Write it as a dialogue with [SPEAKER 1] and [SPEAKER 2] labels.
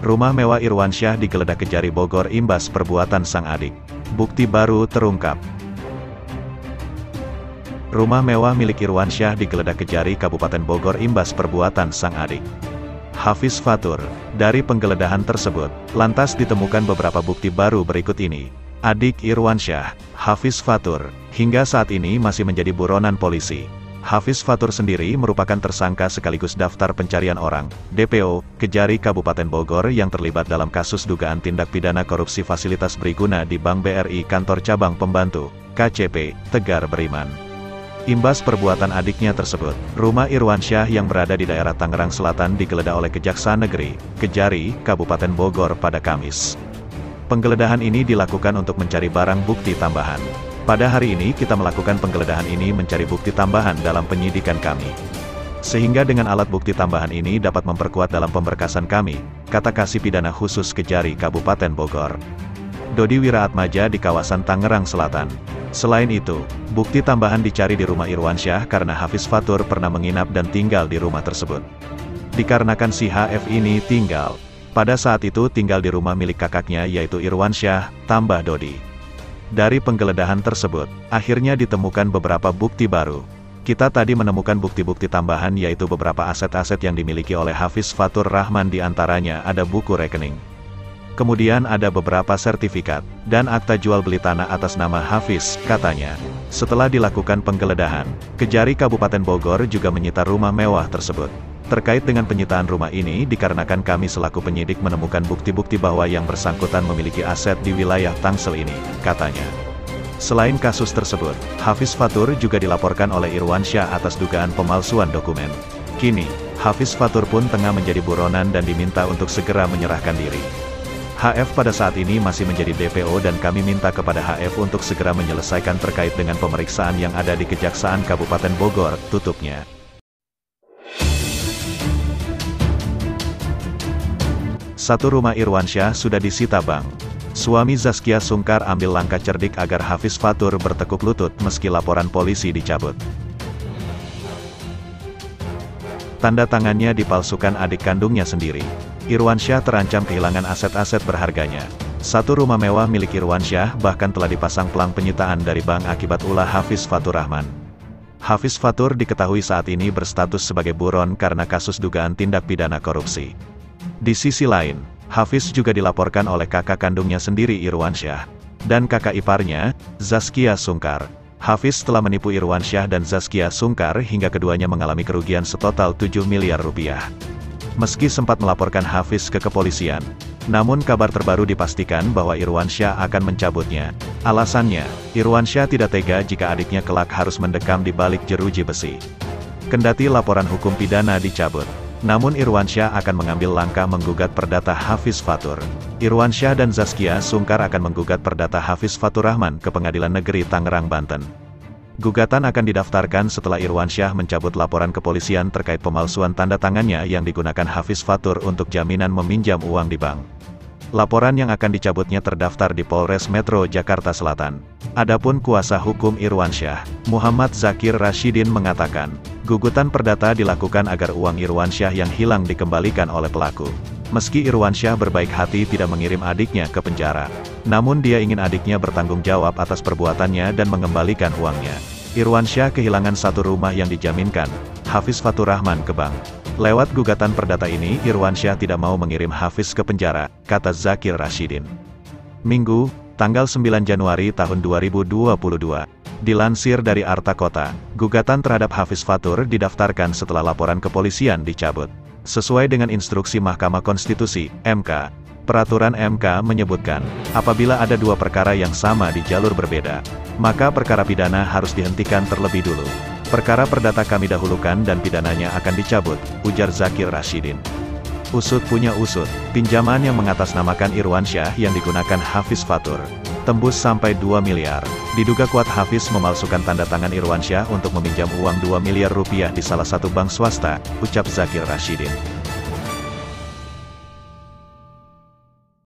[SPEAKER 1] Rumah mewah Irwansyah digeledah Kejari Bogor imbas perbuatan sang adik. Bukti baru terungkap. Rumah mewah milik Irwansyah digeledah Kejari Kabupaten Bogor imbas perbuatan sang adik. Hafiz Fatur. Dari penggeledahan tersebut, lantas ditemukan beberapa bukti baru berikut ini. Adik Irwansyah, Hafiz Fatur, hingga saat ini masih menjadi buronan polisi. Hafiz Fatur sendiri merupakan tersangka sekaligus daftar pencarian orang, DPO, Kejari Kabupaten Bogor yang terlibat dalam kasus dugaan tindak pidana korupsi fasilitas beriguna di Bank BRI Kantor Cabang Pembantu, KCP, Tegar Beriman. Imbas perbuatan adiknya tersebut, rumah Irwansyah yang berada di daerah Tangerang Selatan digeledah oleh Kejaksaan Negeri, Kejari, Kabupaten Bogor pada Kamis. Penggeledahan ini dilakukan untuk mencari barang bukti tambahan. Pada hari ini kita melakukan penggeledahan ini mencari bukti tambahan dalam penyidikan kami. Sehingga dengan alat bukti tambahan ini dapat memperkuat dalam pemberkasan kami, kata Kasih Pidana Khusus Kejari Kabupaten Bogor, Dodi Wiraatmaja di kawasan Tangerang Selatan. Selain itu, bukti tambahan dicari di rumah Irwansyah karena Hafiz Fatur pernah menginap dan tinggal di rumah tersebut. Dikarenakan si HF ini pada saat itu tinggal di rumah milik kakaknya yaitu Irwansyah, tambah Dodi. Dari penggeledahan tersebut, akhirnya ditemukan beberapa bukti baru. Kita tadi menemukan bukti-bukti tambahan yaitu beberapa aset-aset yang dimiliki oleh Hafiz Fatur Rahman, di antaranya ada buku rekening. Kemudian ada beberapa sertifikat, dan akta jual beli tanah atas nama Hafiz, katanya. Setelah dilakukan penggeledahan, Kejari Kabupaten Bogor juga menyita rumah mewah tersebut. Terkait dengan penyitaan rumah ini dikarenakan kami selaku penyidik menemukan bukti-bukti bahwa yang bersangkutan memiliki aset di wilayah Tangsel ini, katanya. Selain kasus tersebut, Hafiz Fatur juga dilaporkan oleh Irwansyah atas dugaan pemalsuan dokumen. Kini, Hafiz Fatur pun tengah menjadi buronan dan diminta untuk segera menyerahkan diri. HF pada saat ini masih menjadi DPO dan kami minta kepada HF untuk segera menyelesaikan terkait dengan pemeriksaan yang ada di Kejaksaan Kabupaten Bogor, tutupnya. Satu rumah Irwansyah sudah disita bank. Suami Zaskia Sungkar ambil langkah cerdik agar Hafiz Fatur bertekuk lutut meski laporan polisi dicabut. Tanda tangannya dipalsukan adik kandungnya sendiri. Irwansyah terancam kehilangan aset-aset berharganya. Satu rumah mewah milik Irwansyah bahkan telah dipasang pelang penyitaan dari bank akibat ulah Hafiz Fatur Rahman. Hafiz Fatur diketahui saat ini berstatus sebagai buron karena kasus dugaan tindak pidana korupsi. Di sisi lain, Hafiz juga dilaporkan oleh kakak kandungnya sendiri Irwansyah, dan kakak iparnya, Zaskia Sungkar. Hafiz telah menipu Irwansyah dan Zaskia Sungkar hingga keduanya mengalami kerugian setotal 7 miliar rupiah. Meski sempat melaporkan Hafiz ke kepolisian, namun kabar terbaru dipastikan bahwa Irwansyah akan mencabutnya. Alasannya, Irwansyah tidak tega jika adiknya kelak harus mendekam di balik jeruji besi. Kendati laporan hukum pidana dicabut, namun Irwansyah akan mengambil langkah menggugat perdata Hafiz Fatur. Irwansyah dan Zaskia Sungkar akan menggugat perdata Hafiz Fatur Rahman ke Pengadilan Negeri Tangerang, Banten. Gugatan akan didaftarkan setelah Irwansyah mencabut laporan kepolisian terkait pemalsuan tanda tangannya yang digunakan Hafiz Fatur untuk jaminan meminjam uang di bank. Laporan yang akan dicabutnya terdaftar di Polres Metro Jakarta Selatan. Adapun kuasa hukum Irwansyah, Muhammad Zakir Rashidin mengatakan, gugutan perdata dilakukan agar uang Irwansyah yang hilang dikembalikan oleh pelaku. Meski Irwansyah berbaik hati tidak mengirim adiknya ke penjara, namun dia ingin adiknya bertanggung jawab atas perbuatannya dan mengembalikan uangnya. Irwansyah kehilangan satu rumah yang dijaminkan, Hafiz Fatur Rahman, ke bank. Lewat gugatan perdata ini Irwansyah tidak mau mengirim Hafiz ke penjara, kata Zakir Rashidin. Minggu, tanggal 9 Januari tahun 2022. Dilansir dari Arta Kota, gugatan terhadap Hafiz Fatur didaftarkan setelah laporan kepolisian dicabut. Sesuai dengan instruksi Mahkamah Konstitusi, MK, peraturan MK menyebutkan, apabila ada dua perkara yang sama di jalur berbeda, maka perkara pidana harus dihentikan terlebih dulu. Perkara perdata kami dahulukan dan pidananya akan dicabut, ujar Zakir Rashidin. Usut punya usut, pinjaman yang mengatasnamakan Irwansyah yang digunakan Hafiz Fatur tembus sampai 2 miliar. Diduga kuat Hafiz memalsukan tanda tangan Irwansyah untuk meminjam uang 2 miliar rupiah di salah satu bank swasta, ucap Zakir Rashidin.